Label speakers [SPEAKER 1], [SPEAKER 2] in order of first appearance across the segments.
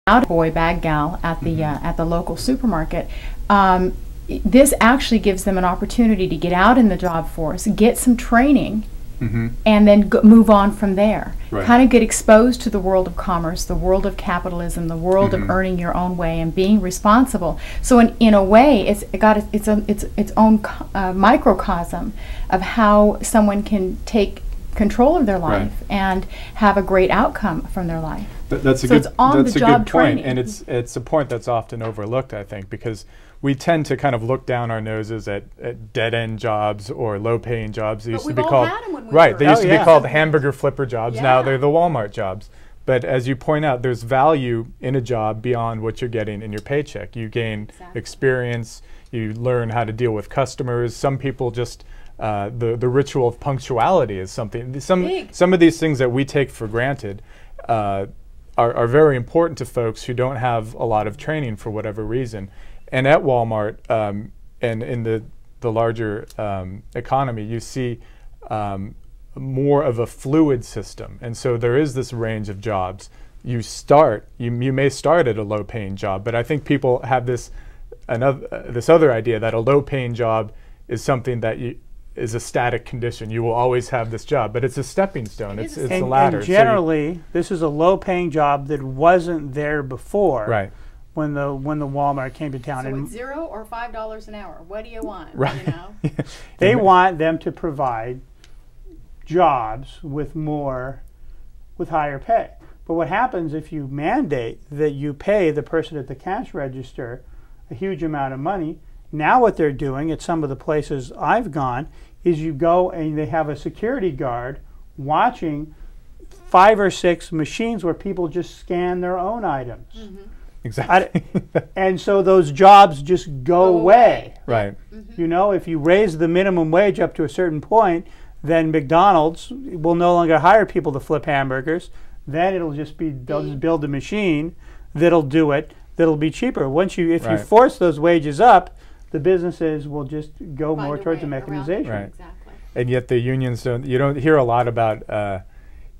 [SPEAKER 1] out boy bag gal at the local supermarket, this actually gives them an opportunity to get out in the job force, get some training, and then move on from there.
[SPEAKER 2] Right.
[SPEAKER 1] Kind of get exposed to the world of commerce, the world of capitalism, the world of earning your own way and being responsible. So in a way, it's got its own microcosm of how someone can take control of their life and have a great outcome from their life.
[SPEAKER 2] That's a good point, and it's a point that's often overlooked, I think, because we tend to kind of look down our noses at dead-end jobs or low-paying jobs. They used to be called they used to be called hamburger flipper jobs. Now they're the Walmart jobs. But as you point out, there's value in a job beyond what you're getting in your paycheck. You gain experience. You learn how to deal with customers. Some people just the ritual of punctuality is something. Some of these things that we take for granted are very important to folks who don't have a lot of training for whatever reason. And at Walmart and in the larger economy, you see more of a fluid system. And so there is this range of jobs. You may start at a low-paying job, but I think people have this other idea that a low-paying job is something that is a static condition. You will always have this job, but it's a stepping stone. It's a ladder.
[SPEAKER 3] And generally, this is a low-paying job that wasn't there before.
[SPEAKER 2] Right.
[SPEAKER 3] When the Walmart came to town.
[SPEAKER 1] So it's $0 or $5 an hour. What do you want?
[SPEAKER 2] Right.
[SPEAKER 1] You know?
[SPEAKER 3] They want them to provide jobs with higher pay. But what happens if you mandate that you pay the person at the cash register a huge amount of money? Now what they're doing at some of the places I've gone is you go and they have a security guard watching 5 or 6 machines where people just scan their own items.
[SPEAKER 2] Exactly.
[SPEAKER 3] And so those jobs just go away.
[SPEAKER 2] Right.
[SPEAKER 3] You know, if you raise the minimum wage up to a certain point, then McDonald's will no longer hire people to flip hamburgers. Then it'll just be, they'll just build a machine that'll do it, that'll be cheaper. If you force those wages up, the businesses will just go more towards the mechanization.
[SPEAKER 2] Right. Exactly. And yet the unions you don't hear a lot about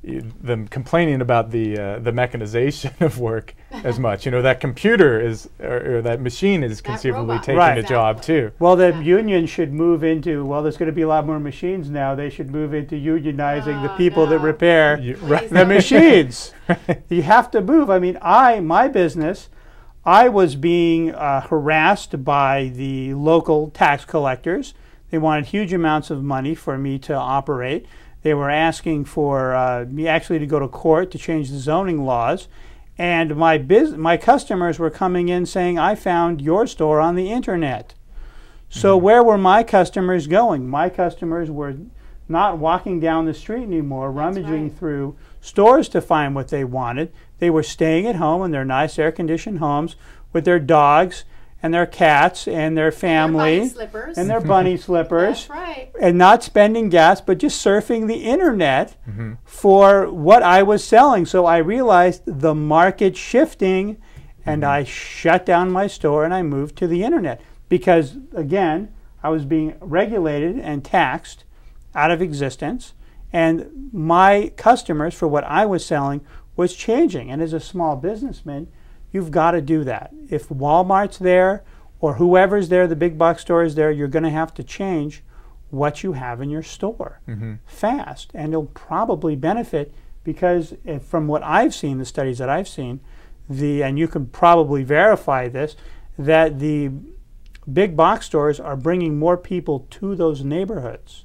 [SPEAKER 2] them complaining about the mechanization of work as much. You know, that computer or that machine is conceivably taking a job too.
[SPEAKER 3] Well, the union should move into, well, there's going to be a lot more machines now. They should move into unionizing the people that repair the machines. You have to move. I mean, my business, I was being harassed by the local tax collectors. They wanted huge amounts of money for me to operate. They were asking for me actually to go to court to change the zoning laws. And my customers were coming in saying, I found your store on the internet. So where were my customers going? My customers were not walking down the street anymore, rummaging through stores to find what they wanted. They were staying at home in their nice air-conditioned homes with their dogs and their cats and their family and their bunny slippers.
[SPEAKER 1] That's right.
[SPEAKER 3] And not spending gas, but just surfing the internet for what I was selling. So I realized the market shifting, and I shut down my store and I moved to the internet because, again, I was being regulated and taxed out of existence, and my customers for what I was selling was changing. And as a small businessman, you've got to do that. If Walmart's there or whoever's there, the big box store is there, you're going to have to change what you have in your store fast. And you'll probably benefit because from what I've seen, the studies that I've seen, and you can probably verify this, that the big box stores are bringing more people to those neighborhoods.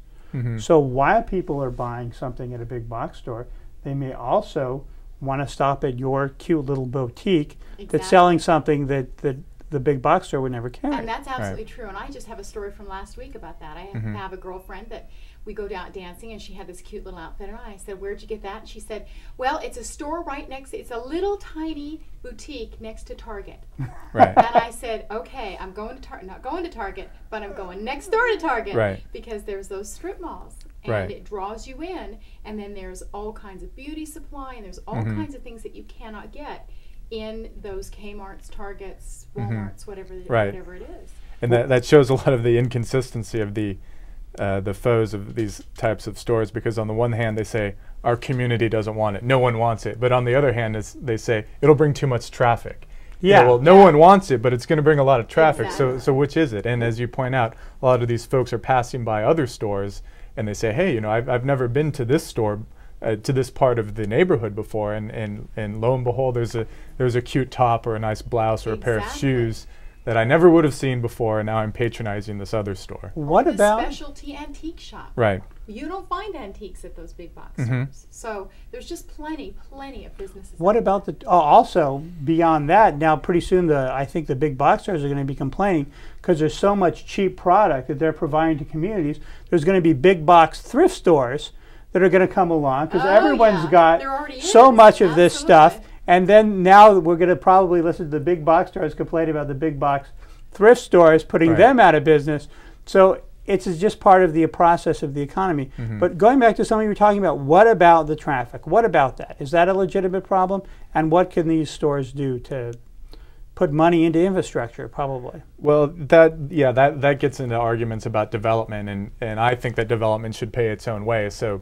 [SPEAKER 3] So while people are buying something at a big box store, they may also want to stop at your cute little boutique that's selling something that the big box store would never carry.
[SPEAKER 1] And that's absolutely true. And I just have a story from last week about that. I have a girlfriend that we go down dancing, and she had this cute little outfit, and I said, where'd you get that? And she said, well, it's a store right next, it's a little tiny boutique next to Target. And I said, okay, I'm going to not going to Target, but I'm going next door to Target because there's those strip malls. And it draws you in, and then there's all kinds of beauty supply, and there's all kinds of things that you cannot get in those K-MARTs, Targets, Walmarts, whatever it is.
[SPEAKER 2] And that shows a lot of the inconsistency of the the foes of these types of stores, because on the one hand they say our community doesn't want it, no one wants it, but on the other hand they say it'll bring too much traffic.
[SPEAKER 3] Yeah.
[SPEAKER 2] You know, well, no one wants it, but it's going to bring a lot of traffic.
[SPEAKER 1] Exactly.
[SPEAKER 2] So which is it? And as you point out, a lot of these folks are passing by other stores and they say, hey, you know, I've never been to this store, to this part of the neighborhood before, and lo and behold, there's a cute top or a nice blouse or a pair of shoes that I never would have seen before, and now I'm patronizing this other store.
[SPEAKER 3] What about
[SPEAKER 1] specialty antique shop?
[SPEAKER 2] Right.
[SPEAKER 1] You don't find antiques at those big box stores. So there's just plenty of businesses.
[SPEAKER 3] What about the also beyond that? Now, pretty soon, I think the big box stores are going to be complaining because there's so much cheap product that they're providing to communities. There's going to be big box thrift stores that are going to come along because everyone's got so much of this stuff. And then now we're going to probably listen to the big box stores complain about the big box thrift stores, putting them out of business. So it's just part of the process of the economy. But going back to something you were talking about, what about the traffic? What about that? Is that a legitimate problem? And what can these stores do to put money into infrastructure, probably?
[SPEAKER 2] Well, that gets into arguments about development, and I think that development should pay its own way. So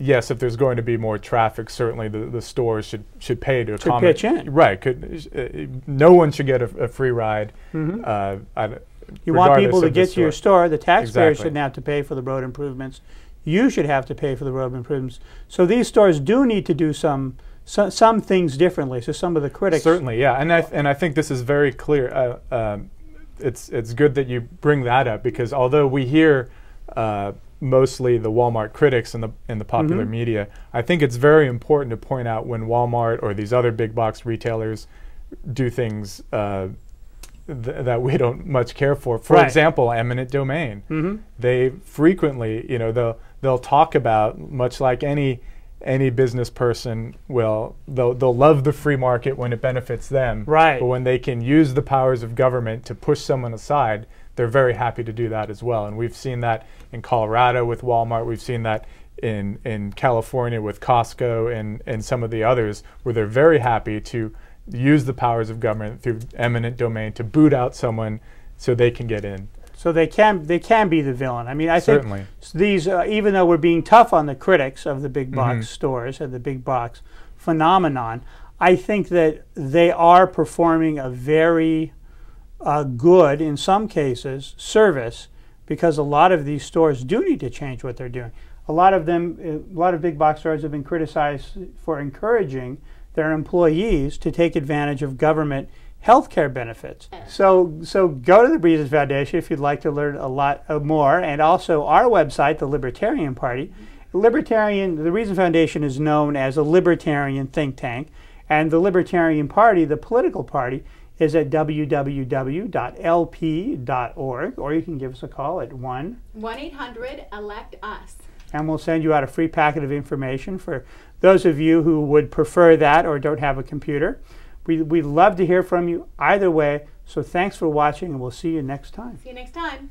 [SPEAKER 2] yes, if there's going to be more traffic, certainly the stores should pay to accommodate.
[SPEAKER 3] Pitch in.
[SPEAKER 2] Right. No one should get a free ride.
[SPEAKER 3] You want people to get to your store. The taxpayers shouldn't have to pay for the road improvements. You should have to pay for the road improvements. So these stores do need to do some things differently. So some of the critics
[SPEAKER 2] certainly, yeah, and I think this is very clear. It's good that you bring that up, because although we hear mostly the Walmart critics in the popular media, I think it's very important to point out when Walmart or these other big box retailers do things that we don't much care for. For example, eminent domain. They frequently, you know, they'll talk about, much like any business person will, they'll love the free market when it benefits them.
[SPEAKER 3] Right.
[SPEAKER 2] But when they can use the powers of government to push someone aside, they're very happy to do that as well. And we've seen that in Colorado with Walmart. We've seen that in California with Costco and some of the others, where they're very happy to use the powers of government through eminent domain to boot out someone so they can get in.
[SPEAKER 3] So they can be the villain. I mean, I think these, even though we're being tough on the critics of the big box stores and the big box phenomenon, I think that they are performing a very good, in some cases, service, because a lot of these stores do need to change what they're doing. A lot of big box stores have been criticized for encouraging their employees to take advantage of government health care benefits. So go to the Breezes Foundation if you'd like to learn a lot more, and also our website, the Libertarian Party. The Reason Foundation is known as a libertarian think tank, and the Libertarian Party, the political party, is at www.lp.org, or you can give us a call at
[SPEAKER 1] 1-800-ELECT-US.
[SPEAKER 3] And we'll send you out a free packet of information for those of you who would prefer that or don't have a computer. We'd love to hear from you either way. So thanks for watching, and we'll see you next time.
[SPEAKER 1] See you next time.